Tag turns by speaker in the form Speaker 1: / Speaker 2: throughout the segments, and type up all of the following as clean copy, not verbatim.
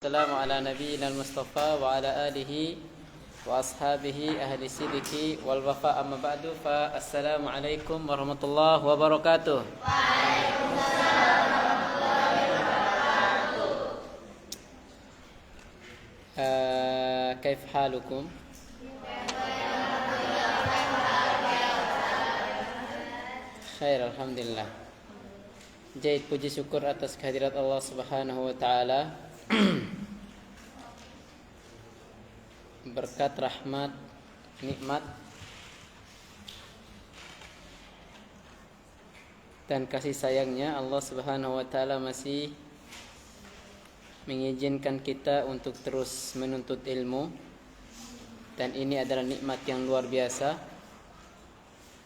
Speaker 1: Assalamu ala nabiyyina al-Mustafa wa ala alihi wa ashabihi ahli sidiki wal wafa amma ba'du fa assalamu alaikum warahmatullahi wabarakatuh. Kaif halukum? Khair, alhamdulillah. Jaid, puji syukur atas kehadirat Allah Subhanahu wa taala. Berkat rahmat, nikmat dan kasih sayangnya, Allah Subhanahu wa taala masih mengizinkan kita untuk terus menuntut ilmu, dan ini adalah nikmat yang luar biasa.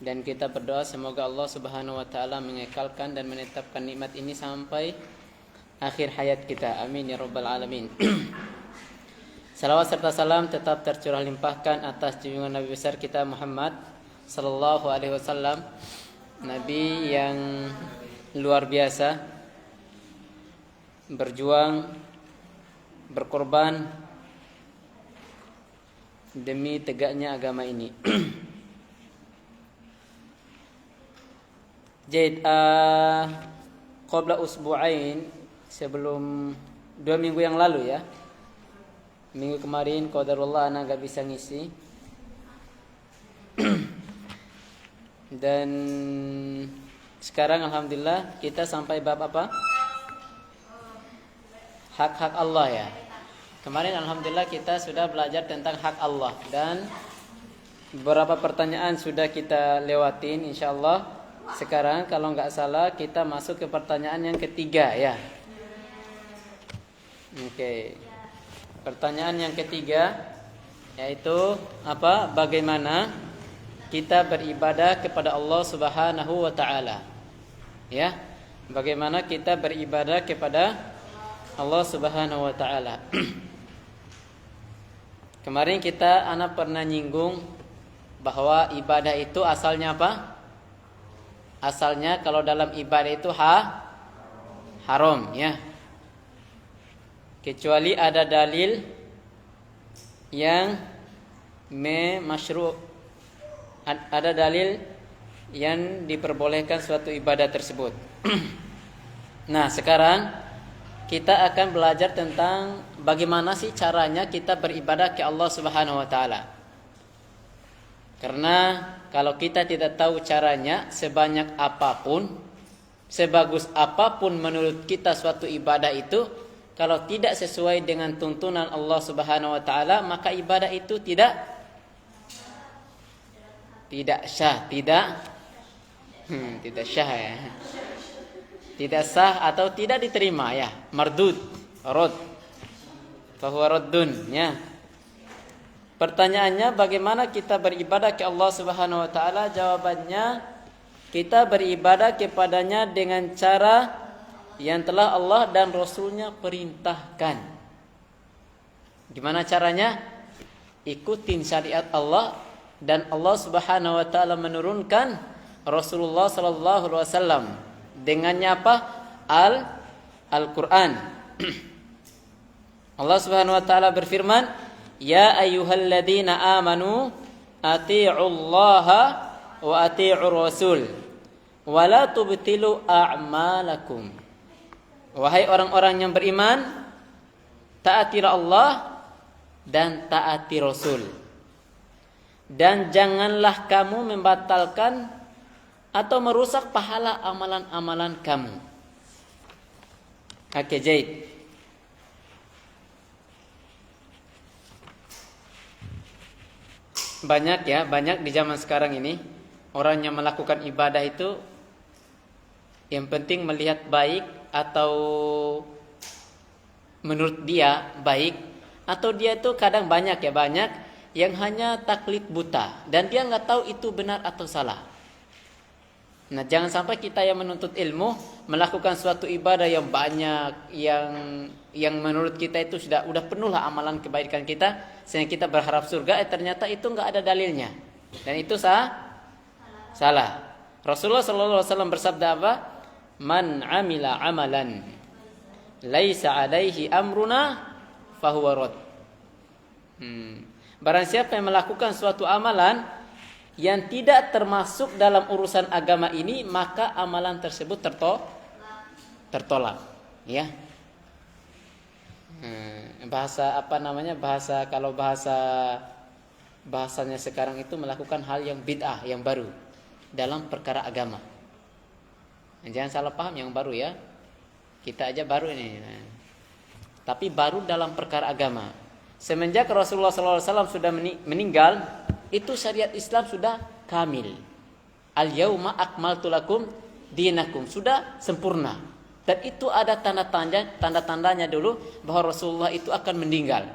Speaker 1: Dan kita berdoa semoga Allah Subhanahu wa taala mengekalkan dan menetapkan nikmat ini sampai akhir hayat kita. Amin ya rabbal alamin. Salawat serta salam tetap tercurah limpahkan atas junjungan Nabi besar kita Muhammad sallallahu alaihi wasallam, Nabi yang luar biasa, berjuang, berkorban demi tegaknya agama ini. Jadi qabla usbu'ain, sebelum 2 minggu yang lalu ya, minggu kemarin qadarullah anak gak bisa ngisi. Dan sekarang alhamdulillah kita sampai bab apa? Hak-hak Allah ya. Kemarin alhamdulillah kita sudah belajar tentang hak Allah, dan beberapa pertanyaan sudah kita lewatin insyaallah. Sekarang kalau nggak salah kita masuk ke pertanyaan yang ketiga ya. Oke. Pertanyaan yang ketiga yaitu apa? Bagaimana kita beribadah kepada Allah Subhanahu wa taala? Ya. Bagaimana kita beribadah kepada Allah Subhanahu wa taala? Kemarin anak pernah nyinggung bahwa ibadah itu asalnya apa? Asalnya kalau dalam ibadah itu haram ya. Kecuali ada dalil yang masyru', ada dalil yang diperbolehkan suatu ibadah tersebut. Nah, sekarang kita akan belajar tentang bagaimana sih caranya kita beribadah ke Allah Subhanahu wa taala. Karena kalau kita tidak tahu caranya, sebanyak apapun, sebagus apapun menurut kita suatu ibadah itu, kalau tidak sesuai dengan tuntunan Allah Subhanahu wa taala, maka ibadah itu tidak sah, tidak sah ya. Tidak sah atau tidak diterima ya. Mardud, rad. Fa huwa raddun ya. Pertanyaannya, bagaimana kita beribadah ke Allah Subhanahu wa taala? Jawabannya, kita beribadah kepadanya dengan cara yang telah Allah dan Rasulnya perintahkan. Gimana caranya? Ikutin syariat Allah, dan Allah Subhanahu wa taala menurunkan Rasulullah sallallahu alaihi wasallam dengannya apa? Al-Qur'an. Allah Subhanahu wa taala berfirman, ya ayyuhalladzina amanu atii'ullaha wa atii'ur rasul wa la tubtilu a'malakum. Wahai orang-orang yang beriman, taatilah Allah dan taati Rasul, dan janganlah kamu membatalkan atau merusak pahala amalan-amalan kamu. Oke, Zaid. Banyak di zaman sekarang ini orang yang melakukan ibadah itu yang penting melihat baik, atau menurut dia baik, atau dia itu kadang banyak yang hanya taklid buta dan dia nggak tahu itu benar atau salah. Nah, jangan sampai kita yang menuntut ilmu melakukan suatu ibadah yang banyak, yang menurut kita itu udah penuh lah amalan kebaikan kita, sehingga kita berharap surga, ternyata itu nggak ada dalilnya, dan itu salah. Rasulullah sallallahu alaihi wasallam bersabda apa? Man amila amalan laisa alaihi amruna fahuwa rad. Barang siapa yang melakukan suatu amalan yang tidak termasuk dalam urusan agama ini, maka amalan tersebut tertolak. Ya. Bahasa apa namanya? Bahasanya sekarang itu melakukan hal yang bid'ah, yang baru dalam perkara agama. Jangan salah paham, yang baru ya. Kita aja baru ini. Tapi baru dalam perkara agama. Semenjak Rasulullah SAW sudah meninggal, itu syariat Islam sudah kamil. Al-yauma akmaltu lakum dinakum, sudah sempurna. Dan itu ada tanda-tandanya dulu bahwa Rasulullah itu akan meninggal.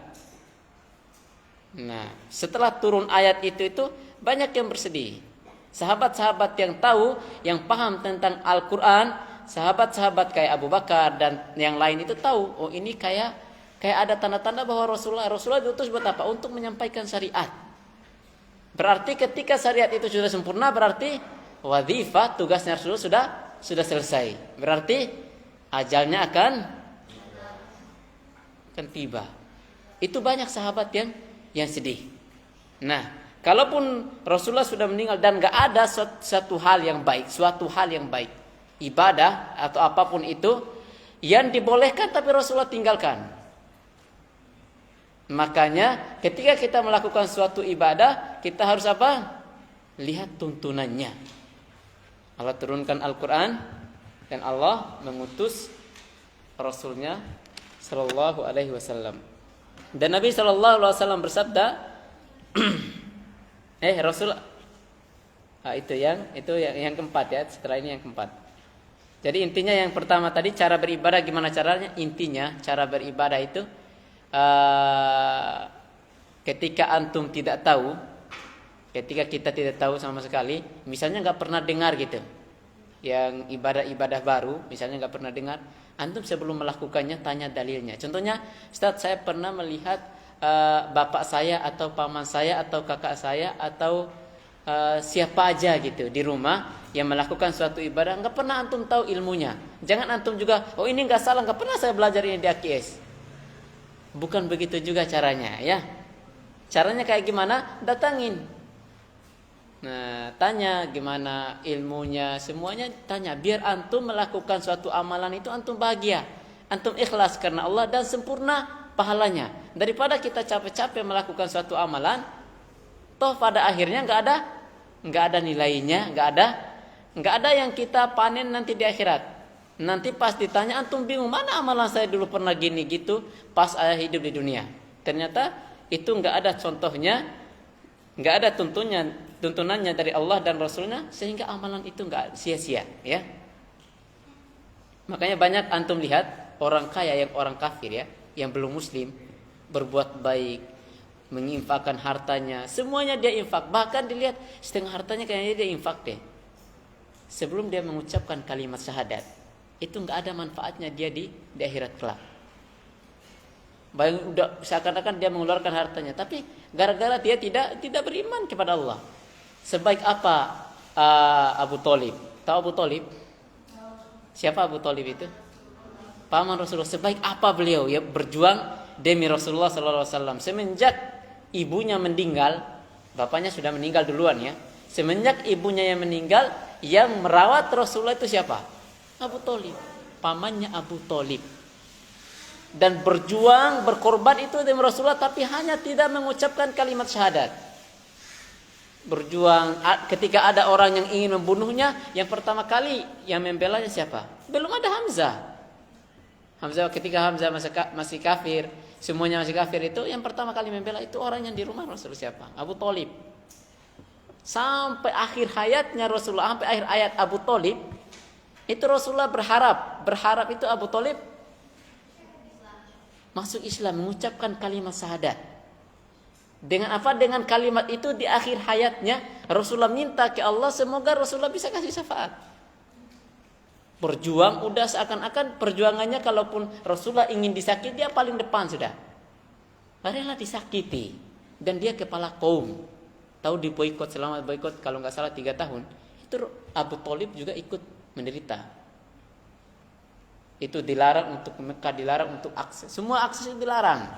Speaker 1: Nah, setelah turun ayat itu banyak yang bersedih. Sahabat-sahabat yang tahu, yang paham tentang Al-Quran, sahabat-sahabat kayak Abu Bakar dan yang lain itu tahu, oh ini kayak ada tanda-tanda bahwa Rasulullah diutus buat apa? Untuk menyampaikan syariat. Berarti ketika syariat itu sudah sempurna, berarti wadhifah, tugasnya Rasulullah sudah selesai. Berarti ajalnya akan tiba. Itu banyak sahabat yang sedih. Nah, kalaupun Rasulullah sudah meninggal dan gak ada suatu hal yang baik, ibadah atau apapun itu yang dibolehkan tapi Rasulullah tinggalkan. Makanya ketika kita melakukan suatu ibadah, kita harus apa? Lihat tuntunannya. Allah turunkan Al-Quran dan Allah mengutus Rasulnya Sallallahu Alaihi Wasallam. Dan Nabi Sallallahu Alaihi Wasallam bersabda, Rasul, itu yang keempat ya. Setelah ini yang keempat. Jadi intinya yang pertama tadi cara beribadah, gimana caranya? Intinya cara beribadah itu ketika antum tidak tahu, ketika kita tidak tahu sama sekali, misalnya nggak pernah dengar gitu, yang ibadah baru, misalnya nggak pernah dengar, antum sebelum melakukannya tanya dalilnya. Contohnya, Ustaz, saya pernah melihat bapak saya atau paman saya atau kakak saya atau siapa aja gitu di rumah yang melakukan suatu ibadah, nggak pernah antum tahu ilmunya. Jangan antum juga, oh ini nggak salah, nggak pernah saya belajar ini di AKS. Bukan begitu juga caranya ya. Caranya kayak gimana? Datangin. Nah, tanya gimana ilmunya, semuanya tanya. Biar antum melakukan suatu amalan itu antum bahagia, antum ikhlas karena Allah dan sempurna pahalanya. Daripada kita capek-capek melakukan suatu amalan, toh pada akhirnya nggak ada nilainya, nggak ada yang kita panen nanti di akhirat. Nanti pas ditanya antum bingung, mana amalan saya dulu pernah gini gitu pas saya hidup di dunia. Ternyata itu nggak ada contohnya, nggak ada tuntunannya dari Allah dan Rasulnya, sehingga amalan itu nggak sia-sia ya. Makanya banyak antum lihat orang kaya yang orang kafir ya, yang belum muslim, berbuat baik, menginfakkan hartanya, semuanya dia infak. Bahkan dilihat setengah hartanya kayaknya dia infak deh. Sebelum dia mengucapkan kalimat syahadat, itu nggak ada manfaatnya dia di akhirat kelak. Bayang udah seakan-akan dia mengeluarkan hartanya, tapi gara-gara dia tidak beriman kepada Allah. Sebaik apa Abu Thalib? Tahu Abu Thalib? Siapa Abu Thalib itu? Paman Rasulullah. Sebaik apa beliau ya berjuang demi Rasulullah sallallahu alaihi wasallam. Semenjak ibunya meninggal, bapaknya sudah meninggal duluan ya. Semenjak ibunya yang meninggal, yang merawat Rasulullah itu siapa? Abu Thalib, pamannya Abu Thalib. Dan berjuang, berkorban itu demi Rasulullah, tapi hanya tidak mengucapkan kalimat syahadat. Berjuang ketika ada orang yang ingin membunuhnya, yang pertama kali yang membelanya siapa? Belum ada Hamzah. Ketika Hamzah masih kafir, semuanya masih kafir, itu yang pertama kali membela itu orang yang di rumah Rasulullah siapa? Abu Thalib. Sampai akhir hayatnya Rasulullah, sampai akhir hayat Abu Thalib, itu Rasulullah berharap itu Abu Thalib masuk Islam, mengucapkan kalimat syahadat. Dengan apa? Dengan kalimat itu di akhir hayatnya Rasulullah minta ke Allah semoga Rasulullah bisa kasih syafaat. Berjuang udah seakan-akan perjuangannya, kalaupun Rasulullah ingin disakiti dia paling depan sudah. Rela disakiti dan dia kepala kaum. Tahu di boikot, selama boikot kalau nggak salah 3 tahun. Itu Abu Thalib juga ikut menderita. Itu dilarang untuk ke Mekah, dilarang untuk akses. Semua akses itu dilarang.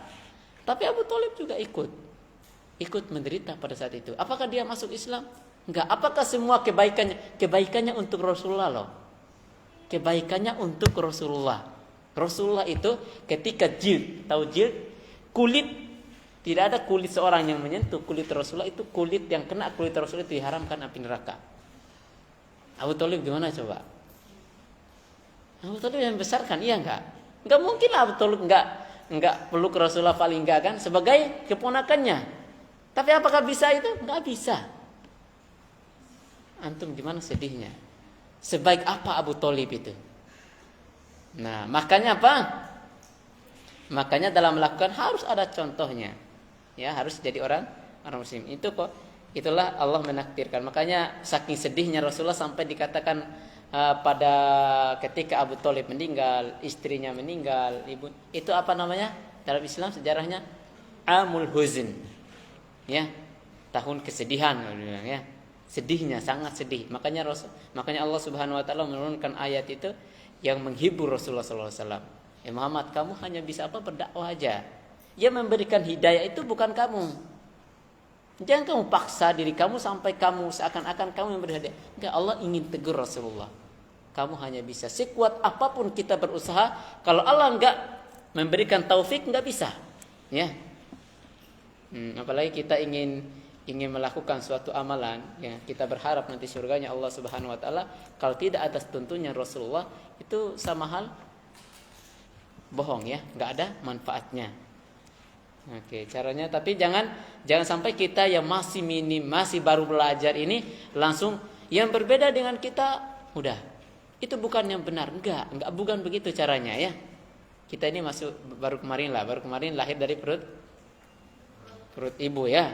Speaker 1: Tapi Abu Thalib juga ikut menderita pada saat itu. Apakah dia masuk Islam? Enggak. Apakah semua kebaikannya untuk Rasulullah loh? Kebaikannya untuk Rasulullah. Rasulullah itu ketika tahu jild, kulit, tidak ada kulit seorang yang menyentuh kulit Rasulullah, itu kulit yang kena kulit Rasulullah itu diharamkan api neraka. Abu Thalib gimana coba? Abu Thalib yang besarkan, iya enggak? Enggak mungkin lah Abu Thalib enggak peluk Rasulullah paling enggak kan sebagai keponakannya. Tapi apakah bisa itu? Enggak bisa. Antum gimana sedihnya? Sebaik apa Abu Thalib itu? Nah, makanya apa? Makanya dalam melakukan harus ada contohnya. Ya, harus jadi orang muslim. Itulah Allah menakdirkan. Makanya saking sedihnya Rasulullah sampai dikatakan pada ketika Abu Thalib meninggal, istrinya meninggal, ibu itu apa namanya? Dalam Islam sejarahnya Amul Huzn. Ya, tahun kesedihan ya. Sedihnya sangat sedih. Makanya Allah Subhanahu wa taala menurunkan ayat itu yang menghibur Rasulullah sallallahu alaihi wasallam. Ya Muhammad, kamu hanya bisa berdakwah aja. Yang memberikan hidayah itu bukan kamu. Jangan kamu paksa diri kamu sampai kamu seakan-akan kamu yang beri hidayah. Enggak, Allah ingin tegur Rasulullah. Kamu hanya bisa sekuat apapun kita berusaha, kalau Allah enggak memberikan taufik enggak bisa. Ya. Apalagi kita ingin melakukan suatu amalan, ya, kita berharap nanti surganya Allah Subhanahu wa taala, kalau tidak atas tuntunnya Rasulullah itu sama hal bohong ya, enggak ada manfaatnya. Oke, caranya tapi jangan sampai kita yang masih minim, masih baru belajar ini langsung yang berbeda dengan kita, udah. Itu bukan yang benar. Enggak bukan begitu caranya ya. Kita ini baru kemarin lahir dari perut ibu ya.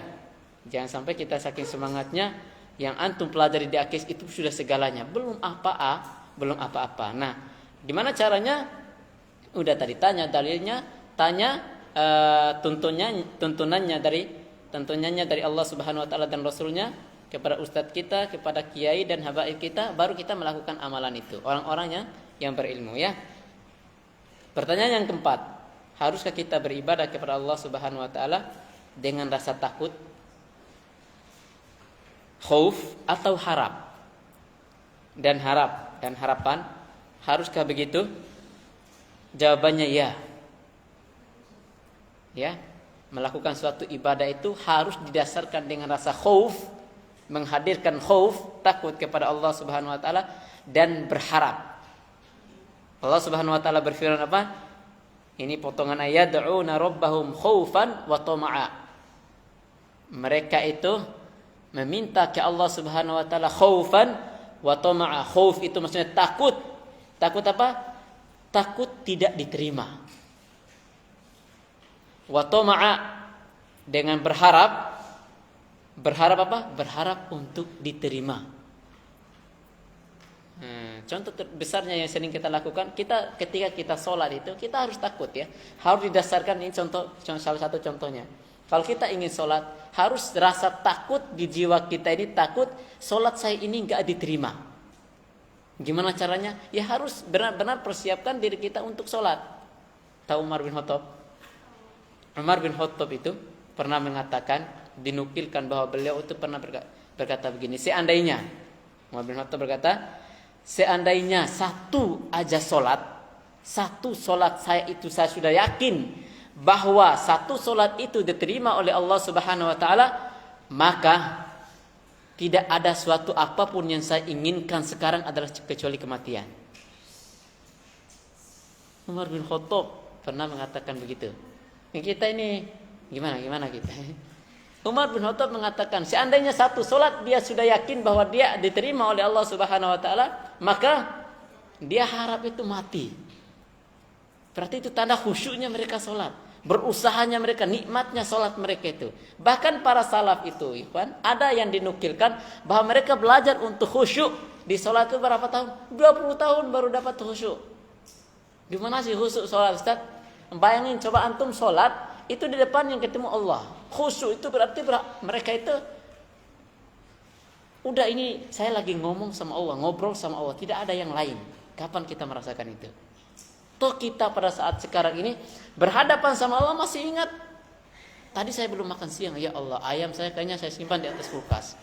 Speaker 1: Jangan sampai kita saking semangatnya yang antum pelajari di AKIS itu sudah segalanya, belum apa-apa. Nah, gimana caranya? Udah tadi tanya dalilnya, tanya tuntunannya dari Allah Subhanahu wa taala dan Rasulnya kepada ustadz kita, kepada kiai dan habaib kita, baru kita melakukan amalan itu. Orang-orang yang berilmu ya. Pertanyaan yang keempat, haruskah kita beribadah kepada Allah Subhanahu wa taala dengan rasa takut, khauf atau harap? Dan harapan, haruskah begitu? Jawabannya ya. Ya, melakukan suatu ibadah itu harus didasarkan dengan rasa khauf, menghadirkan khauf, takut kepada Allah Subhanahu wa taala dan berharap. Allah Subhanahu wa taala berfirman apa? Ini potongan ayat, yad'una rabbahum khaufan wa tama'a. Mereka itu meminta ke Allah Subhanahu wa taala khaufan wa tama'a. Khauf itu maksudnya takut. Takut apa? Takut tidak diterima. Wa tama'a dengan berharap apa? Berharap untuk diterima. Contoh terbesarnya yang sering kita lakukan, ketika kita sholat itu kita harus takut ya. Harus didasarkan, ini salah satu contohnya. Kalau kita ingin sholat, harus rasa takut di jiwa kita ini, takut sholat saya ini enggak diterima. Gimana caranya? Ya harus benar-benar persiapkan diri kita untuk sholat. Tahu Umar bin Khattab? Umar bin Khattab itu pernah mengatakan, dinukilkan bahwa beliau itu pernah berkata begini, seandainya, Umar bin Khattab berkata, seandainya satu sholat saya itu saya sudah yakin bahwa satu sholat itu diterima oleh Allah Subhanahu wa taala, maka tidak ada suatu apapun yang saya inginkan sekarang adalah kecuali kematian. Umar bin Khattab pernah mengatakan begitu. Kita ini gimana kita? Umar bin Khattab mengatakan, seandainya satu sholat dia sudah yakin bahwa dia diterima oleh Allah Subhanahu wa taala, maka dia harap itu mati. Berarti itu tanda khusyuknya mereka sholat, berusahanya mereka, nikmatnya sholat mereka itu. Bahkan para salaf itu, ikhwan, ada yang dinukilkan bahwa mereka belajar untuk khusyuk di sholat itu berapa tahun? 20 tahun baru dapat khusyuk. Gimana sih khusyuk sholat, Ustaz? Bayangin coba antum sholat itu di depan yang ketemu Allah. Khusyuk itu berarti mereka itu udah, ini saya lagi ngomong sama Allah, ngobrol sama Allah, tidak ada yang lain. Kapan kita merasakan itu? Toh kita pada saat sekarang ini berhadapan sama Allah masih ingat Tadi saya belum makan siang, ya Allah, ayam saya kayaknya saya simpan di atas kulkas.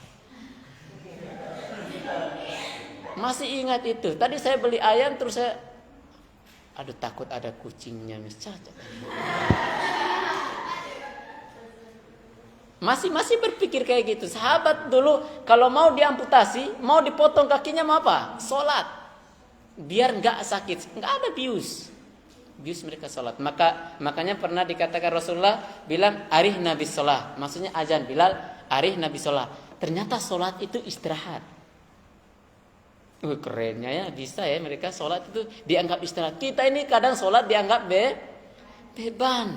Speaker 1: Masih ingat itu. Tadi saya beli ayam terus saya, aduh takut ada kucingnya misalnya. Masih berpikir kayak gitu. Sahabat dulu kalau mau diamputasi, mau dipotong kakinya mau apa? Sholat. Biar nggak sakit, nggak ada bius mereka sholat. Makanya pernah dikatakan Rasulullah bilang arih nabi sholat, maksudnya azan Bilal arih nabi sholat. Ternyata sholat itu istirahat. Kerennya ya, bisa ya mereka sholat itu dianggap istirahat. Kita ini kadang sholat dianggap beban.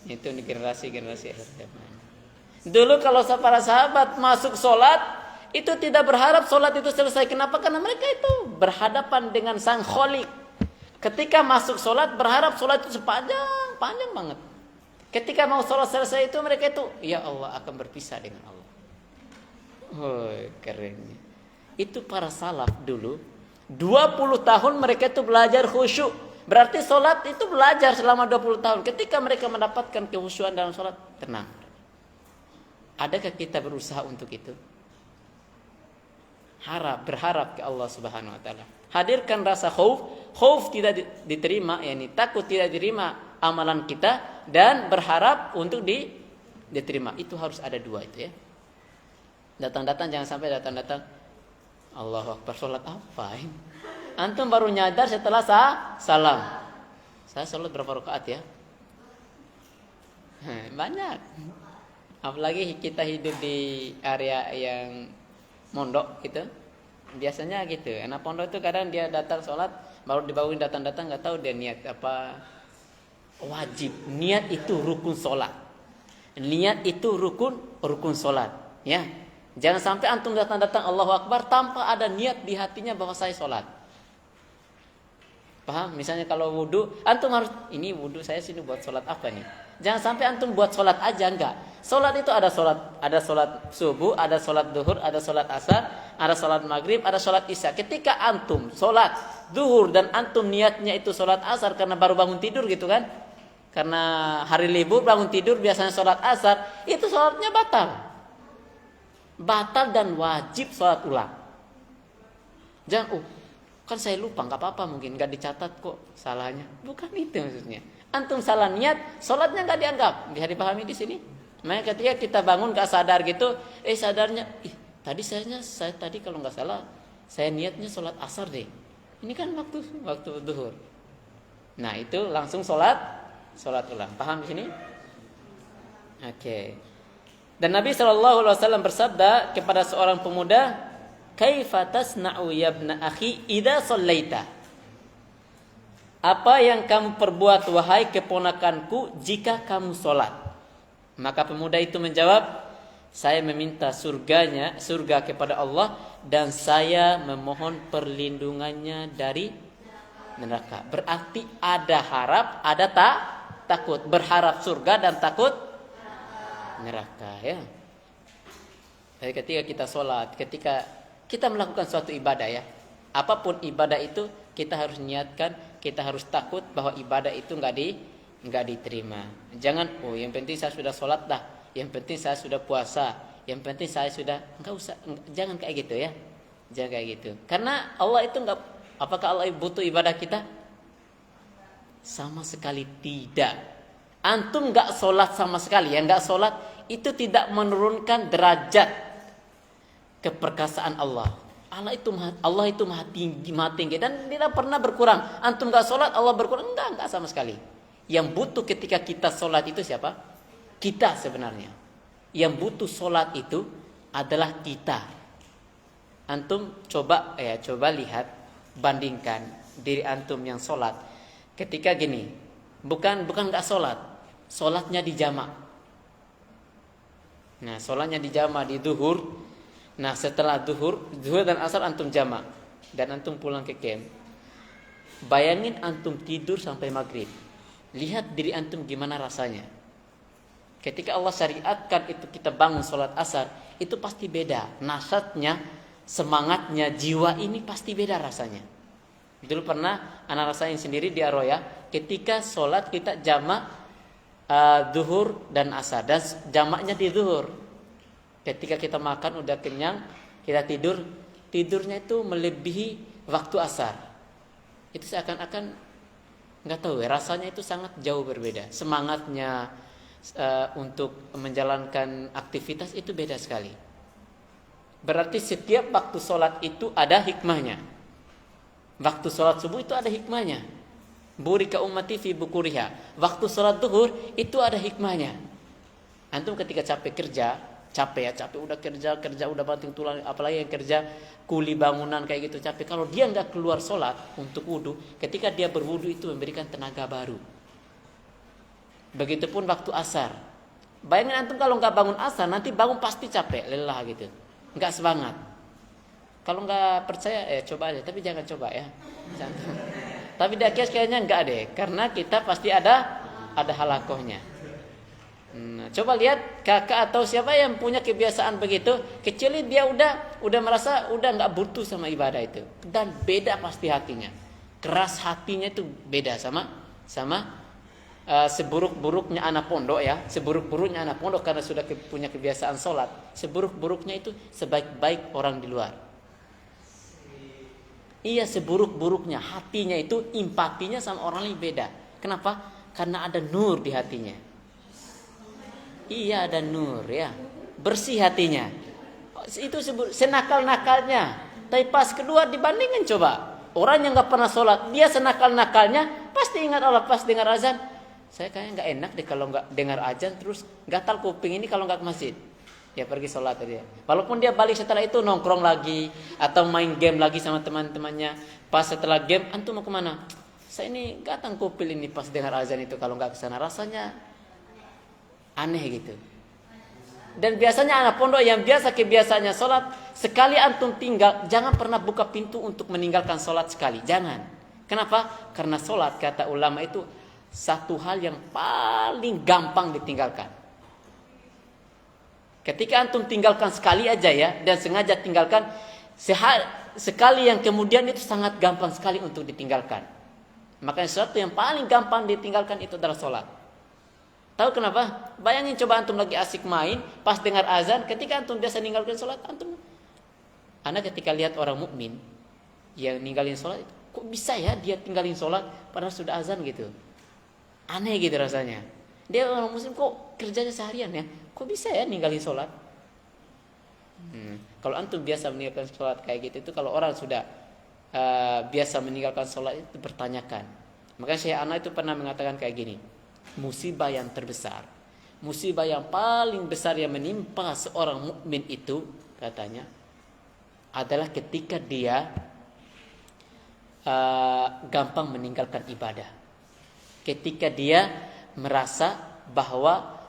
Speaker 1: Itu generasi akhir zaman. Dulu kalau para sahabat masuk sholat itu tidak berharap sholat itu selesai. Kenapa? Karena mereka itu berhadapan dengan Sang Khalik. Ketika masuk sholat berharap sholat itu panjang banget. Ketika mau sholat selesai itu mereka itu, ya Allah akan berpisah dengan Allah. Kerennya. Itu para salaf dulu 20 tahun mereka itu belajar khusyuk. Berarti sholat itu belajar selama 20 tahun. Ketika mereka mendapatkan kehusyuan dalam sholat, tenang. Adakah kita berusaha untuk itu? Berharap ke Allah Subhanahu wa taala. Hadirkan rasa khauf tidak diterima, yakni takut tidak diterima amalan kita, dan berharap untuk diterima. Itu harus ada dua itu ya. Datang-datang jangan sampai datang-datang Allahu Akbar, sholat apa ini? Antum baru nyadar setelah salam. Saya sholat berapa rakaat ya? Banyak. Apalagi kita hidup di area yang mondok gitu, biasanya gitu. Anak pondok itu kadang dia datang sholat baru dibangunin datang-datang nggak tahu dia niat apa. Wajib niat itu rukun sholat. Niat itu rukun sholat. Ya, jangan sampai antum datang-datang Allahu Akbar tanpa ada niat di hatinya bahwa saya sholat. Paham? Misalnya kalau wudu, antum harus ini wudu saya sini buat sholat apa nih? Jangan sampai antum buat sholat aja, enggak. Sholat itu ada sholat subuh, ada sholat duhur, ada sholat asar, ada sholat maghrib, ada sholat isya. Ketika antum sholat duhur dan antum niatnya itu sholat asar karena baru bangun tidur gitu kan, karena hari libur bangun tidur biasanya sholat asar, itu sholatnya batal dan wajib sholat ulang. Jangan kan saya lupa, nggak apa-apa, mungkin nggak dicatat kok salahnya. Bukan itu maksudnya. Antum salah niat, sholatnya nggak dianggap. Bisa dipahami di sini? Makanya ketika kita bangun nggak sadar gitu, sadarnya, tadi saya tadi kalau nggak salah saya niatnya sholat asar deh. Ini kan waktu duhur. Nah itu langsung sholat ulang. Paham di sini? Oke. Dan Nabi SAW bersabda kepada seorang pemuda, "Kaifa tasna'u ya ibna akhi idza shallaita?" Apa yang kamu perbuat wahai keponakanku jika kamu sholat? Maka pemuda itu menjawab, saya meminta surga kepada Allah dan saya memohon perlindungannya dari neraka. Berarti ada harap, ada takut. Berharap surga dan takut neraka ya. Jadi ketika kita sholat, ketika kita melakukan suatu ibadah ya, apapun ibadah itu kita harus niatkan, kita harus takut bahwa ibadah itu nggak diterima. Jangan yang penting saya sudah sholat dah, yang penting saya sudah puasa, yang penting saya sudah, jangan kayak gitu ya, jangan kayak gitu. Karena Allah itu apakah Allah butuh ibadah kita? Sama sekali tidak. Antum nggak sholat sama sekali, yang nggak sholat itu tidak menurunkan derajat keperkasaan Allah. Allah itu maha tinggi dan tidak pernah berkurang. Antum nggak sholat Allah berkurang? Enggak sama sekali. Yang butuh ketika kita sholat itu siapa? Kita sebenarnya. Yang butuh sholat itu adalah kita. Antum coba lihat, bandingkan diri antum yang sholat. Ketika gini, bukan nggak sholat, sholatnya di jamak. Nah, sholatnya di jamak di duhur. Nah setelah duhur dan asar antum jamak dan antum pulang ke camp. Bayangin antum tidur sampai maghrib. Lihat diri antum gimana rasanya. Ketika Allah syariatkan itu kita bangun sholat asar, itu pasti beda. Nasatnya, semangatnya, jiwa ini pasti beda rasanya. Dulu pernah anak rasain sendiri di Aroya, ketika sholat kita jamak Zuhur dan asar, dan jamaknya di zuhur. Ketika kita makan udah kenyang, kita tidurnya itu melebihi waktu asar. Itu seakan-akan nggak tahu ya, rasanya itu sangat jauh berbeda. Semangatnya untuk menjalankan aktivitas itu beda sekali. Berarti setiap waktu sholat itu ada hikmahnya. Waktu sholat subuh itu ada hikmahnya. Burika ummati fi bukuriha. Waktu sholat zuhur itu ada hikmahnya. Antum ketika capek udah kerja udah banting tulang, apalagi yang kerja kuli bangunan kayak gitu capek. Kalau dia nggak keluar sholat untuk wudhu, ketika dia berwudhu itu memberikan tenaga baru. Begitupun waktu asar. Bayangin antum kalau nggak bangun asar, nanti bangun pasti capek, lelah gitu, nggak semangat. Kalau nggak percaya, coba aja, tapi jangan coba ya. Tapi di akhir kayaknya nggak deh, karena kita pasti ada halakohnya. Coba lihat kakak atau siapa yang punya kebiasaan begitu, kecuali dia udah merasa udah nggak butuh sama ibadah itu, dan beda pasti hatinya, keras hatinya itu beda sama seburuk-buruknya anak pondok ya, seburuk-buruknya anak pondok karena sudah punya kebiasaan sholat, seburuk-buruknya itu sebaik-baik orang di luar. Iya, seburuk-buruknya hatinya itu empatinya sama orang lain beda. Kenapa? Karena ada nur di hatinya. Iya, ada nur ya. Bersih hatinya. Itu senakal-nakalnya. Tapi pas kedua dibandingin coba. Orang yang gak pernah sholat, dia senakal-nakalnya, pasti ingat Allah pas dengar azan. Saya kayaknya gak enak deh kalau gak dengar azan, terus gatal kuping ini kalau gak ke masjid. Ya pergi sholat tadi. Walaupun dia balik setelah itu nongkrong lagi atau main game lagi sama teman-temannya. Pas setelah game, antum mau kemana? Saya ini gatal kuping ini pas dengar azan itu kalau gak kesana, rasanya aneh gitu. Dan biasanya anak pondok yang biasa kebiasaannya sholat, sekali antum tinggal, jangan pernah buka pintu untuk meninggalkan sholat sekali. Jangan. Kenapa? Karena sholat kata ulama itu satu hal yang paling gampang ditinggalkan. Ketika antum tinggalkan sekali aja ya, dan sengaja tinggalkan, sekali yang kemudian itu sangat gampang sekali untuk ditinggalkan. Makanya sesuatu yang paling gampang ditinggalkan itu adalah sholat. Tahu kenapa? Bayangin coba antum lagi asik main, pas dengar azan, ketika antum biasa ninggalkan sholat, Anda ketika lihat orang mukmin yang ninggalin sholat, kok bisa ya dia tinggalin sholat padahal sudah azan gitu? Aneh gitu rasanya. Dia orang muslim kok kerjanya seharian ya, kok bisa ya ninggalin sholat? Kalau antum biasa meninggalkan sholat kayak gitu, itu kalau orang sudah biasa meninggalkan sholat itu bertanyakan. Makanya Syekh Ana itu pernah mengatakan kayak gini. Musibah yang terbesar, musibah yang paling besar yang menimpa seorang mukmin itu katanya adalah ketika dia gampang meninggalkan ibadah. Ketika dia merasa bahwa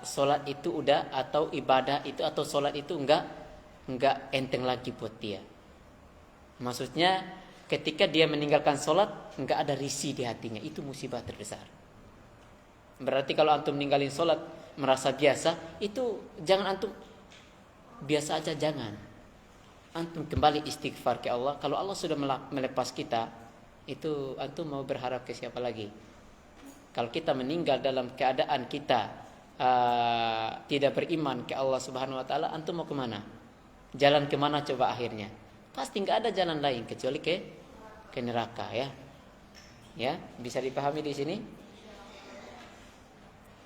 Speaker 1: sholat itu udah, atau ibadah itu atau sholat itu enggak enteng lagi buat dia. Maksudnya ketika dia meninggalkan sholat, enggak ada risih di hatinya. Itu musibah terbesar. Berarti kalau antum ninggalin sholat merasa biasa, itu jangan antum biasa aja, jangan. Antum kembali istighfar ke Allah. Kalau Allah sudah melepas kita, itu antum mau berharap ke siapa lagi? Kalau kita meninggal dalam keadaan kita tidak beriman ke Allah Subhanahu Wa Taala, antum mau kemana? Jalan kemana coba akhirnya? Pasti nggak ada jalan lain kecuali ke neraka ya. Ya, bisa dipahami di sini.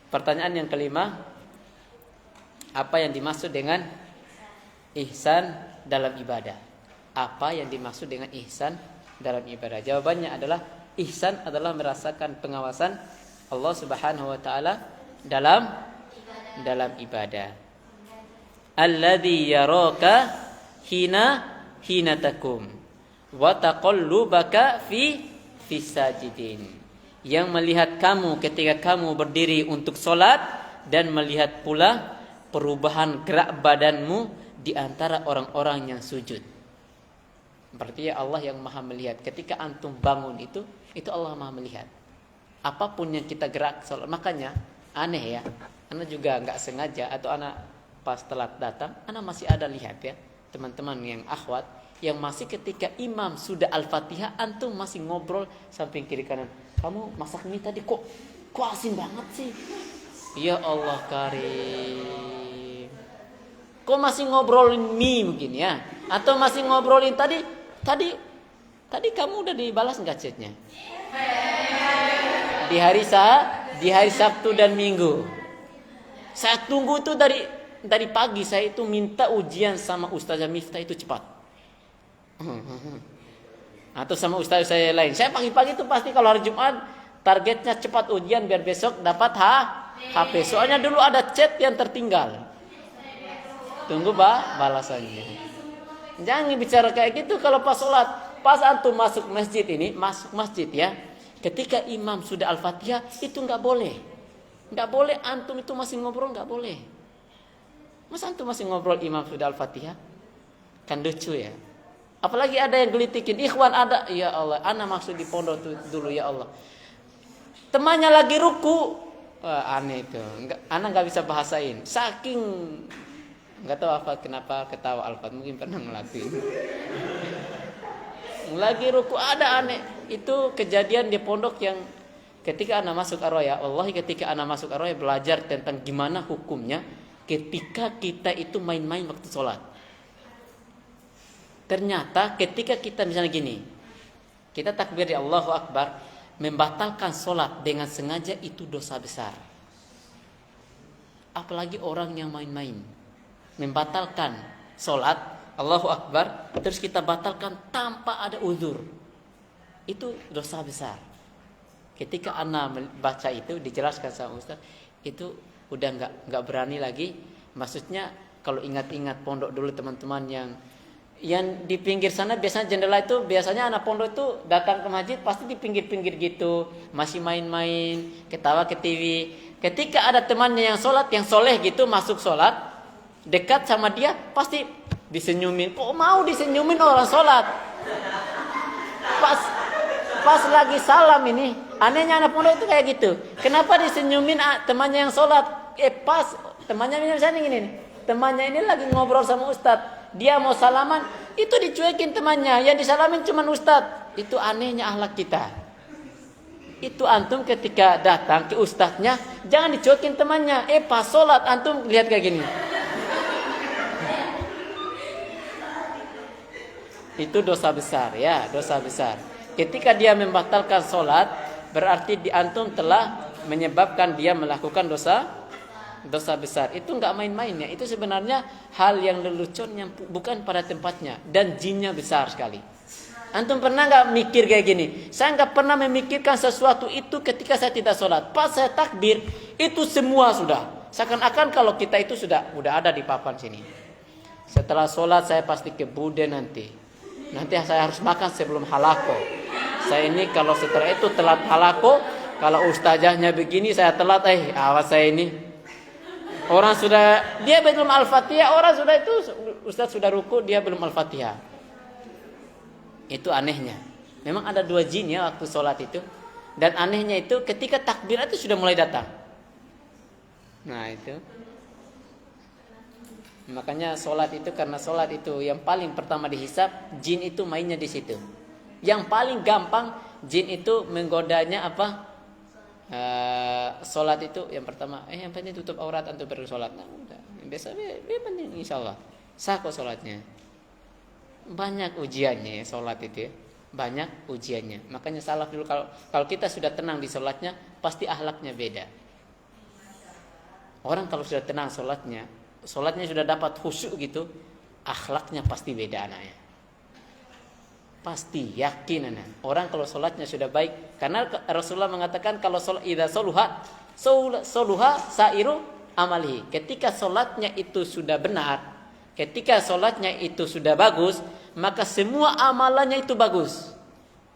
Speaker 1: Pertanyaan yang kelima, apa yang dimaksud dengan ihsan dalam ibadah? Apa yang dimaksud dengan ihsan dalam ibadah? Jawabannya adalah ihsan adalah merasakan pengawasan Allah Subhanahu wa taala dalam ibadah. Alladzi yaraka hina takum wa taqallubaka fi sajidin. Yang melihat kamu ketika kamu berdiri untuk sholat, dan melihat pula perubahan gerak badanmu di antara orang-orang yang sujud. Berarti Allah yang maha melihat. Ketika antum bangun itu Allah maha melihat. Apapun yang kita gerak sholat. Makanya aneh ya, anak juga gak sengaja, atau anak pas telat datang, anak masih ada lihat ya, teman-teman yang akhwat, yang masih ketika imam sudah Al-Fatihah, antum masih ngobrol samping kiri kanan. Kamu masak mie tadi kok Kok asin banget sih? Ya Allah karim. Kok masih ngobrolin mie mungkin ya? Atau masih ngobrolin tadi kamu udah dibalas nggak chatnya? Di hari Sabtu dan Minggu. Saya tunggu itu dari pagi, saya itu minta ujian sama Ustazah Miftah itu cepat. Atau sama ustaz saya lain. Saya pagi-pagi itu pasti kalau hari Jumat targetnya cepat ujian biar besok dapat HP. Soalnya dulu ada chat yang tertinggal. Tunggu balasannya. Jangan bicara kayak gitu kalau pas sholat. Pas antum masuk masjid ya. Ketika imam sudah Al-Fatihah itu nggak boleh. Nggak boleh antum itu masih ngobrol, nggak boleh. Masa antum masih ngobrol imam sudah Al-Fatihah? Kan lucu ya. Apalagi ada yang gelitikin, ikhwan ada, ya Allah, ana maksud di pondok dulu ya Allah. Temannya lagi ruku, wah, aneh itu. Ana nggak bisa bahasain, saking nggak tahu kenapa ketawa Alfat, mungkin pernah ngelakuin. Lagi ruku ada aneh, itu kejadian di pondok yang ketika ana masuk Ar-Roya, wallahi ketika ana masuk Ar-Roya belajar tentang gimana hukumnya ketika kita itu main-main waktu sholat. Ternyata ketika kita misalnya gini, kita takbir ya Allahu Akbar, membatalkan sholat dengan sengaja itu dosa besar. Apalagi orang yang main-main, membatalkan sholat Allahu Akbar, terus kita batalkan tanpa ada uzur, itu dosa besar. Ketika ana baca itu dijelaskan sama Ustaz, itu udah nggak berani lagi. Maksudnya kalau ingat-ingat pondok dulu teman-teman yang di pinggir sana biasanya jendela itu biasanya anak pondok itu datang ke masjid pasti di pinggir-pinggir gitu masih main-main ketawa ke TV. Ketika ada temannya yang sholat yang soleh gitu masuk sholat dekat sama dia pasti disenyumin. Kok mau disenyumin orang sholat? Pas lagi salam ini anehnya anak pondok itu kayak gitu. Kenapa disenyumin temannya yang sholat? Pas temannya misalnya gini nih, temannya ini lagi ngobrol sama ustadz. Dia mau salaman, itu dicuekin temannya. Yang disalamin cuma ustadz. Itu anehnya akhlak kita. Itu antum ketika datang ke ustadznya, jangan dicuekin temannya. Pas sholat antum lihat kayak gini. Itu dosa besar ya, dosa besar. Ketika dia membatalkan sholat, berarti di antum telah menyebabkan dia melakukan dosa besar. Itu nggak main-mainnya. Itu sebenarnya hal yang lelucon yang bukan pada tempatnya dan jinnya besar sekali. Antum pernah nggak mikir kayak gini? Saya nggak pernah memikirkan sesuatu itu ketika saya tidak sholat. Pas saya takbir itu semua sudah. Seakan-akan kalau kita itu sudah ada di papan sini. Setelah sholat saya pasti ke bude nanti saya harus makan sebelum halako. Saya ini kalau setelah itu telat halako, kalau ustazahnya begini saya telat, awas saya ini. Orang sudah, dia belum Al-Fatihah, orang sudah itu, ustaz sudah ruku, dia belum Al-Fatihah. Itu anehnya. Memang ada 2 jin ya waktu sholat itu. Dan anehnya itu ketika takbirat itu sudah mulai datang. Nah itu. Makanya sholat itu, karena sholat itu yang paling pertama dihisab, jin itu mainnya di situ. Yang paling gampang, jin itu menggodanya apa? Sholat itu yang pertama yang penting tutup aurat antum bersolat. Nah udah biasa penting insyaallah sah kok sholatnya. Banyak ujiannya ya sholat itu ya. Banyak ujiannya. Makanya salaf dulu kalau kita sudah tenang di sholatnya pasti akhlaknya beda. Orang kalau sudah tenang sholatnya sudah dapat khusyuk gitu, akhlaknya pasti beda anaknya. Pasti yakin anak. Orang kalau sholatnya sudah baik, karena Rasulullah mengatakan kalau sholat idza soluha sairu amali. Ketika sholatnya itu sudah benar, ketika sholatnya itu sudah bagus, maka semua amalannya itu bagus.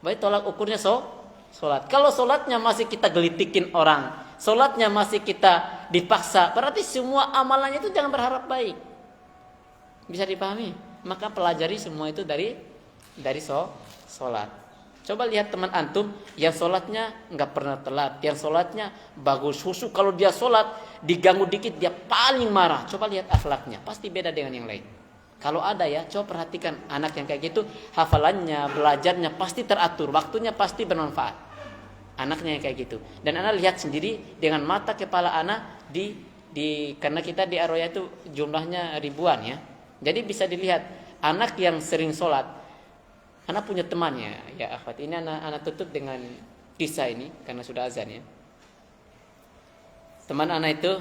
Speaker 1: Baik tolak ukurnya sholat. Kalau sholatnya masih kita gelitikin orang, sholatnya masih kita dipaksa, berarti semua amalannya itu jangan berharap baik. Bisa dipahami? Maka pelajari semua itu dari sholat. Coba lihat teman antum yang sholatnya nggak pernah telat, yang sholatnya bagus khusyuk. Kalau dia sholat diganggu dikit dia paling marah. Coba lihat akhlaknya, pasti beda dengan yang lain. Kalau ada ya, coba perhatikan anak yang kayak gitu, hafalannya, belajarnya pasti teratur, waktunya pasti bermanfaat. Anaknya yang kayak gitu. Dan anak lihat sendiri dengan mata kepala anak karena kita di Aroya itu jumlahnya ribuan ya. Jadi bisa dilihat anak yang sering sholat. Anak punya temannya ya akhwat. Ini anak tutup dengan kisah ini karena sudah azan ya. Teman anak itu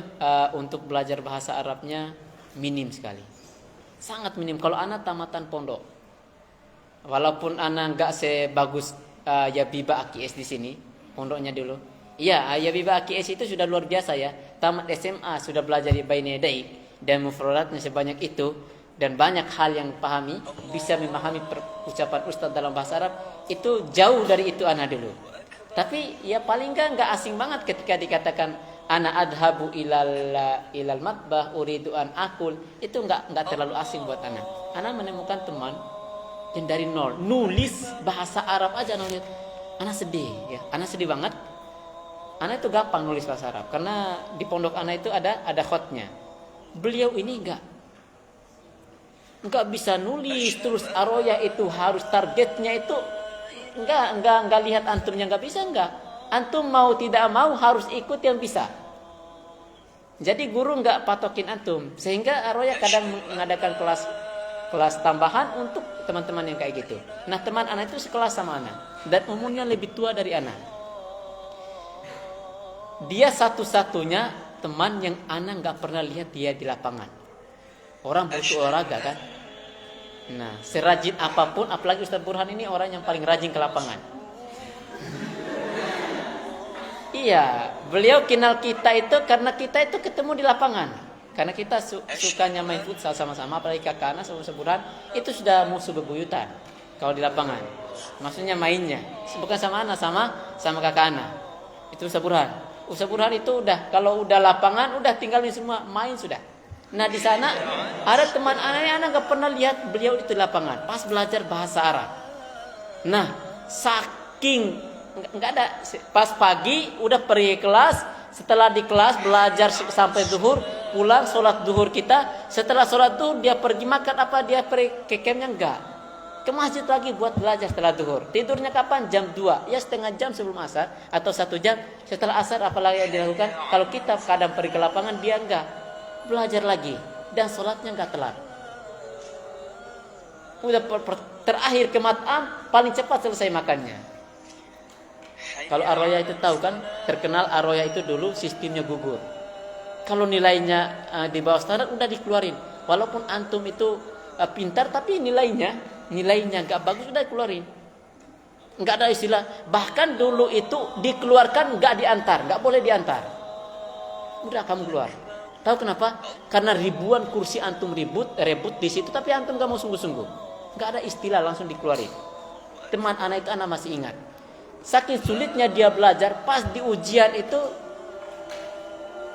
Speaker 1: untuk belajar bahasa Arabnya minim sekali. Sangat minim. Kalau anak tamatan pondok. Walaupun anak nggak sebagus Yabiba Akies di sini, pondoknya dulu. Iya, Yabiba Akies itu sudah luar biasa ya. Tamat SMA sudah belajar di Baina Yadai dan mufradatnya sebanyak itu dan banyak hal yang pahami, bisa memahami ucapan ustaz dalam bahasa Arab, itu jauh dari itu anak dulu. Tapi ya paling nggak asing banget ketika dikatakan ana adhabu ilal matbah uridu an akul, itu nggak terlalu asing buat anak. Anak menemukan teman yang dari nol nulis bahasa Arab aja nulis. Anak sedih ya, anak sedih banget. Anak itu gampang nulis bahasa Arab karena di pondok anak itu ada khotnya. Beliau ini enggak bisa nulis, terus Aroya itu harus targetnya itu enggak lihat antumnya enggak bisa enggak. Antum mau tidak mau harus ikut yang bisa. Jadi guru enggak patokin antum, sehingga Aroya kadang mengadakan kelas tambahan untuk teman-teman yang kayak gitu. Nah, teman anak itu sekelas sama anak dan umurnya lebih tua dari anak. Dia satu-satunya teman yang anak nggak pernah lihat dia di lapangan. Orang butuh olahraga kan. Nah, serajin apapun, apalagi Ustaz Burhan ini orang yang paling rajin ke lapangan. Iya, beliau kenal kita itu karena kita itu ketemu di lapangan. Karena kita sukanya main futsal sama-sama, apalagi kakak anak sama Ustaz Burhan, itu sudah musuh bebuyutan kalau di lapangan. Maksudnya mainnya, bukan sama anak, sama kakak anak. Itu Ustaz Burhan. Ustaz Burhan itu kalau udah lapangan udah tinggalin semua, main sudah. Nah di sana ada teman anaknya, anak nggak pernah lihat beliau itu di lapangan pas belajar bahasa Arab. Nah saking nggak ada, pas pagi udah pergi kelas, setelah di kelas belajar sampai zuhur, pulang sholat zuhur kita, setelah sholat zuhur dia pergi makan apa, dia pergi ke campnya enggak, ke masjid lagi buat belajar setelah zuhur. Tidurnya kapan? Jam 2. Ya setengah jam sebelum asar atau 1 jam setelah asar. Apalagi yang dilakukan kalau kita kadang pergi ke lapangan, dia enggak, belajar lagi dan sholatnya enggak telat. Udah terakhir ke mat'am paling cepat selesai makannya. Kalau Aroya itu tahu kan, terkenal Aroya itu dulu sistemnya gugur. Kalau nilainya di bawah standar udah dikeluarin. Walaupun antum itu pintar tapi nilainya nggak bagus udah dikeluarin. Nggak ada istilah. Bahkan dulu itu dikeluarkan nggak diantar, nggak boleh diantar. Udah kamu keluar. Tahu kenapa? Karena ribuan kursi antum rebut di situ, tapi antum nggak mau sungguh-sungguh. Nggak ada istilah, langsung dikeluarin. Teman anak itu anak masih ingat. Saking sulitnya dia belajar, pas di ujian itu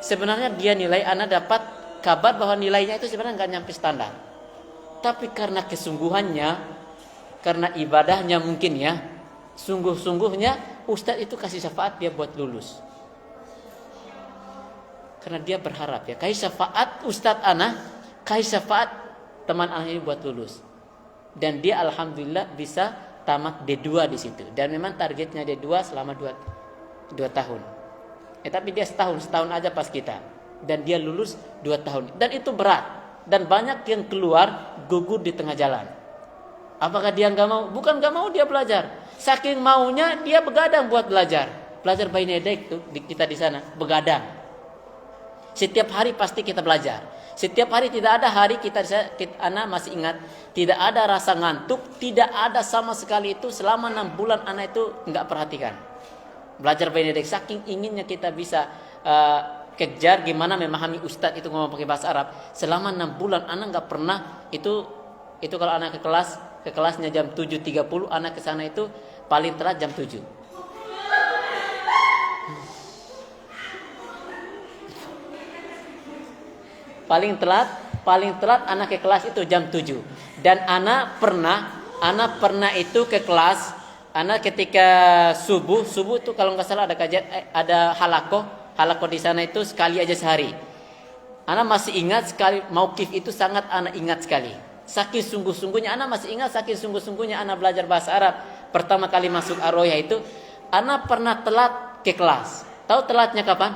Speaker 1: sebenarnya dia nilai anak dapat kabar bahwa nilainya itu sebenarnya nggak nyampe standar. Tapi karena kesungguhannya, karena ibadahnya mungkin ya, sungguh-sungguhnya Ustadz itu kasih syafaat dia buat lulus. Karena dia berharap ya, kasih syafaat Ustadz anak, kasih syafaat teman anak ini buat lulus. Dan dia alhamdulillah bisa tamat D2 di situ. Dan memang targetnya D2 selama 2 tahun. Tapi dia setahun aja pas kita. Dan dia lulus 2 tahun. Dan itu berat. Dan banyak yang keluar gugur di tengah jalan. Apakah dia nggak mau? Bukan nggak mau, dia belajar. Saking maunya dia begadang buat belajar. Belajar Baina Yadai itu kita di sana begadang. Setiap hari pasti kita belajar. Setiap hari, tidak ada hari anak masih ingat, tidak ada rasa ngantuk, tidak ada sama sekali itu selama 6 bulan anak itu nggak perhatikan. Belajar Baina Yadai, saking inginnya kita bisa kejar gimana memahami Ustadz itu ngomong pakai bahasa Arab. Selama 6 bulan anak nggak pernah itu kalau anak ke kelasnya jam 7.30, anak ke sana itu paling telat jam 7. Paling telat anak ke kelas itu jam 7. Dan anak pernah itu ke kelas, anak ketika subuh itu kalau nggak salah ada kajian, ada halakoh di sana itu sekali aja sehari. Anak masih ingat sekali, mauqif itu sangat anak ingat sekali. Saking sungguh-sungguhnya anak masih ingat, saking sungguh-sungguhnya anak belajar bahasa Arab. Pertama kali masuk Aroya itu, anak pernah telat ke kelas. Tahu telatnya kapan?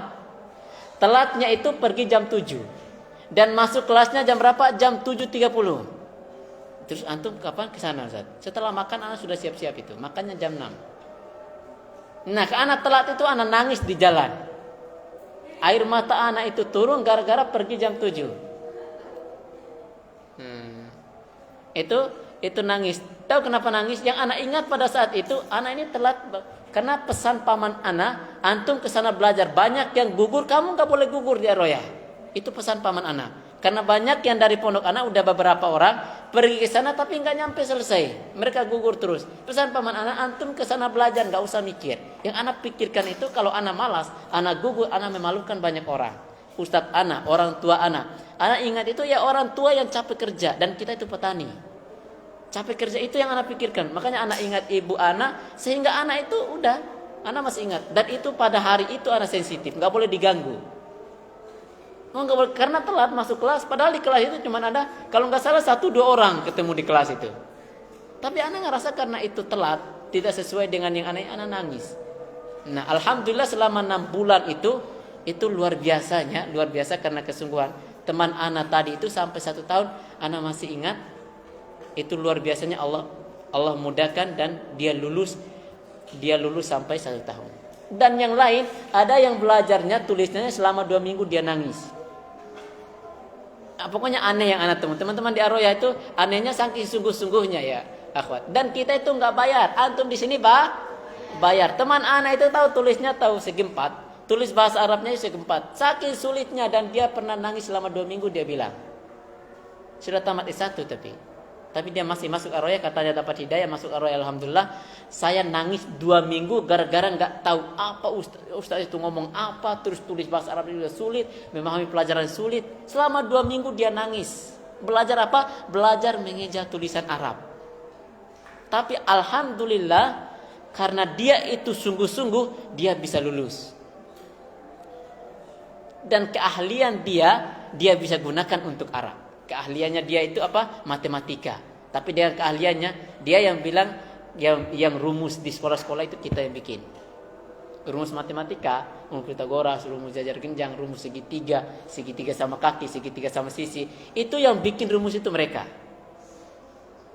Speaker 1: Telatnya itu pergi jam 7 dan masuk kelasnya jam berapa? Jam 7.30. Terus antum kapan ke sana, Ustaz? Setelah makan anak sudah siap-siap itu. Makannya jam 6. Nah, ke anak telat itu anak nangis di jalan. Air mata anak itu turun gara-gara pergi jam 7. Itu nangis. Tahu kenapa nangis? Yang anak ingat pada saat itu, anak ini telat karena pesan paman anak, antum ke sana belajar. Banyak yang gugur, kamu enggak boleh gugur di Aroya. Itu pesan paman anak. Karena banyak yang dari pondok anak udah beberapa orang pergi ke sana tapi enggak nyampe selesai. Mereka gugur terus. Pesan paman anak, antum ke sana belajar, enggak usah mikir. Yang anak pikirkan itu kalau anak malas, anak gugur, anak memalukan banyak orang. Ustadz anak, orang tua anak. Anak ingat itu ya orang tua yang capek kerja dan kita itu petani. Capek kerja itu yang anak pikirkan. Makanya anak ingat ibu anak sehingga anak itu udah, anak masih ingat. Dan itu pada hari itu anak sensitif, enggak boleh diganggu. Enggak boleh, karena telat masuk kelas. Padahal di kelas itu cuma ada, kalau nggak salah 1-2 orang ketemu di kelas itu. Tapi anak ngerasa karena itu telat, tidak sesuai dengan yang anak nangis. Nah, alhamdulillah selama 6 bulan itu luar biasanya, luar biasa karena kesungguhan. Teman anak tadi itu sampai 1 tahun, anak masih ingat. Itu luar biasanya Allah mudahkan dan dia lulus sampai 1 tahun. Dan yang lain ada yang belajarnya tulisnya selama 2 minggu dia nangis. Pokoknya aneh yang anak teman-teman di Aroya itu anehnya saking sungguh-sungguhnya ya, akhwat. Dan kita itu nggak bayar. Antum di sini bayar. Teman anak itu tahu tulisnya tahu segi 4, tulis bahasa Arabnya segi 4. Saking sulitnya dan dia pernah nangis selama 2 minggu dia bilang. Sudah tamat S1 tapi dia masih masuk Aroya, katanya dapat hidayah masuk Aroya, alhamdulillah. Saya nangis 2 minggu gara-gara nggak tahu apa ustaz itu ngomong apa, terus tulis bahasa Arab juga sulit, memahami pelajaran sulit. Selama 2 minggu dia nangis. Belajar apa? Belajar mengeja tulisan Arab. Tapi alhamdulillah karena dia itu sungguh-sungguh, dia bisa lulus. Dan keahlian dia bisa gunakan untuk Arab. Keahliannya dia itu apa? Matematika. Tapi dengan keahliannya dia yang bilang yang rumus di sekolah-sekolah itu kita yang bikin. Rumus matematika, rumus Pitagoras, rumus jajar genjang, rumus segitiga sama kaki, segitiga sama sisi, itu yang bikin rumus itu mereka.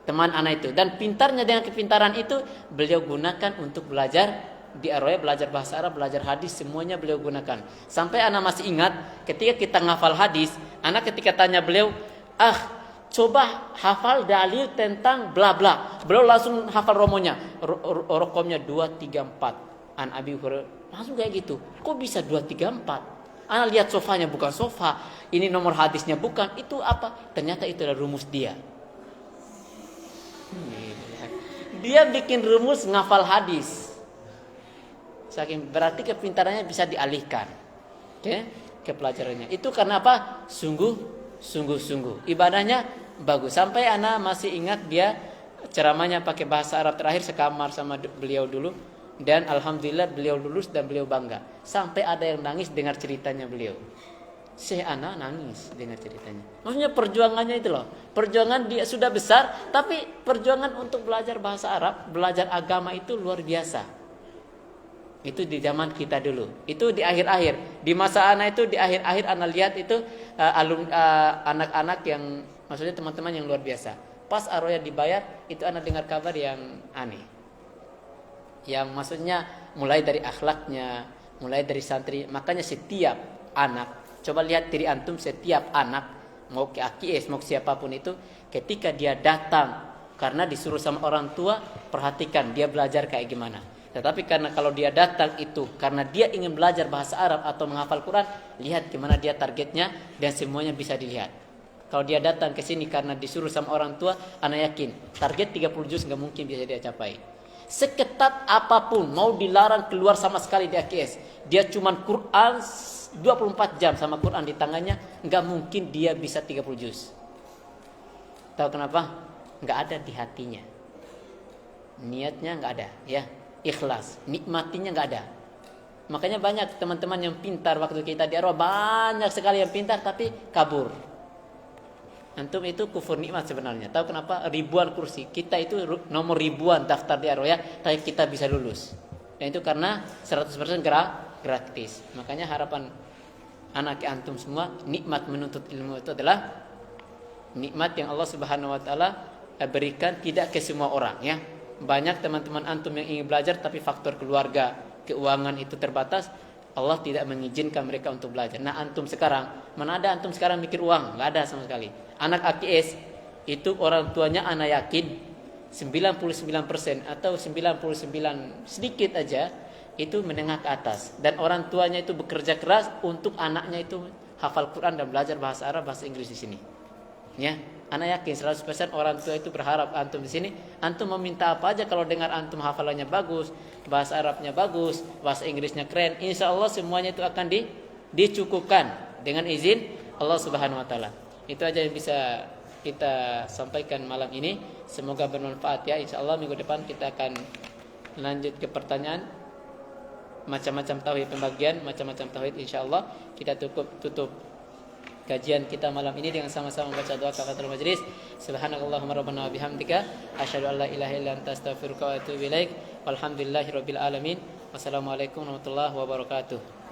Speaker 1: Teman anak itu, dan pintarnya dengan kepintaran itu beliau gunakan untuk belajar di Aroya, belajar bahasa Arab, belajar hadis, semuanya beliau gunakan. Sampai anak masih ingat ketika kita ngafal hadis, anak ketika tanya beliau, coba hafal dalil tentang bla bla. Beliau langsung hafal romonya. Rokomnya 2, 3, 4. An Abi Hurairah. Langsung kayak gitu. Kok bisa 2, 3, 4? Anak lihat sofanya bukan sofa. Ini nomor hadisnya bukan. Itu apa? Ternyata itu adalah rumus dia. Dia bikin rumus ngafal hadis. Saking berarti kepintarannya bisa dialihkan ke pelajarannya. Itu karena apa? Sungguh-sungguh ibadahnya bagus. Sampai anak masih ingat dia ceramahnya pakai bahasa Arab, terakhir sekamar sama beliau dulu, dan alhamdulillah beliau lulus dan beliau bangga. Sampai ada yang nangis dengar ceritanya beliau. Anak nangis dengar ceritanya. Maksudnya perjuangannya itu loh. Perjuangan dia sudah besar, tapi perjuangan untuk belajar bahasa Arab, belajar agama itu luar biasa. Itu di zaman kita dulu. Itu di akhir-akhir. Di masa anak itu di akhir-akhir anak lihat itu anak-anak yang maksudnya teman-teman yang luar biasa. Pas Aroya dibayar, itu anak dengar kabar yang aneh. Yang maksudnya mulai dari akhlaknya, mulai dari santri. Makanya setiap anak, coba lihat diri antum, setiap anak mau ke AKS, mau ke siapapun itu, ketika dia datang karena disuruh sama orang tua, perhatikan dia belajar kayak gimana. Tetapi karena kalau dia datang itu karena dia ingin belajar bahasa Arab atau menghafal Quran, lihat gimana dia targetnya dan semuanya bisa dilihat. Kalau dia datang ke sini karena disuruh sama orang tua, anak yakin target 30 juz nggak mungkin bisa dia capai. Seketat apapun mau dilarang keluar sama sekali di AKS, dia cuman Quran 24 jam sama Quran di tangannya, nggak mungkin dia bisa 30 juz. Tahu kenapa? Nggak ada di hatinya, niatnya nggak ada, ya. Ikhlas, nikmatinya nggak ada. Makanya banyak teman-teman yang pintar waktu kita di Arwah, banyak sekali yang pintar tapi kabur. Antum itu kufur nikmat sebenarnya. Tahu kenapa? Ribuan kursi. Kita itu nomor ribuan daftar di Arwah, tapi kita bisa lulus. Dan itu karena 100% gratis. Makanya harapan anak antum semua, nikmat menuntut ilmu itu adalah nikmat yang Allah Subhanahu wa taala berikan tidak ke semua orang ya. Banyak teman-teman antum yang ingin belajar tapi faktor keluarga, keuangan itu terbatas, Allah tidak mengizinkan mereka untuk belajar. Nah, antum sekarang, mana ada antum sekarang mikir uang? Enggak ada sama sekali. Anak AKS itu orang tuanya ana yakin 99% atau 99 sedikit aja itu menengah ke atas, dan orang tuanya itu bekerja keras untuk anaknya itu hafal Quran dan belajar bahasa Arab, bahasa Inggris di sini. Ya, anak yakin 100% orang tua itu berharap antum di sini. Antum meminta apa aja kalau dengar antum hafalannya bagus, bahasa Arabnya bagus, bahasa Inggrisnya keren, insya Allah semuanya itu akan dicukupkan dengan izin Allah Subhanahu wa taala. Itu aja yang bisa kita sampaikan malam ini. Semoga bermanfaat ya. Insya Allah minggu depan kita akan lanjut ke pertanyaan macam-macam tauhid pembagian, macam-macam tauhid. Insyaallah kita tutup kajian kita malam ini dengan sama-sama membaca doa kafaratul majlis. Subhanakallahumma rabbana wa bihamdika asyhadu an la ilaha illa anta astaghfiruka wa atubu ilaik. Walhamdulillahirabbil alamin. Wassalamualaikum warahmatullahi wabarakatuh.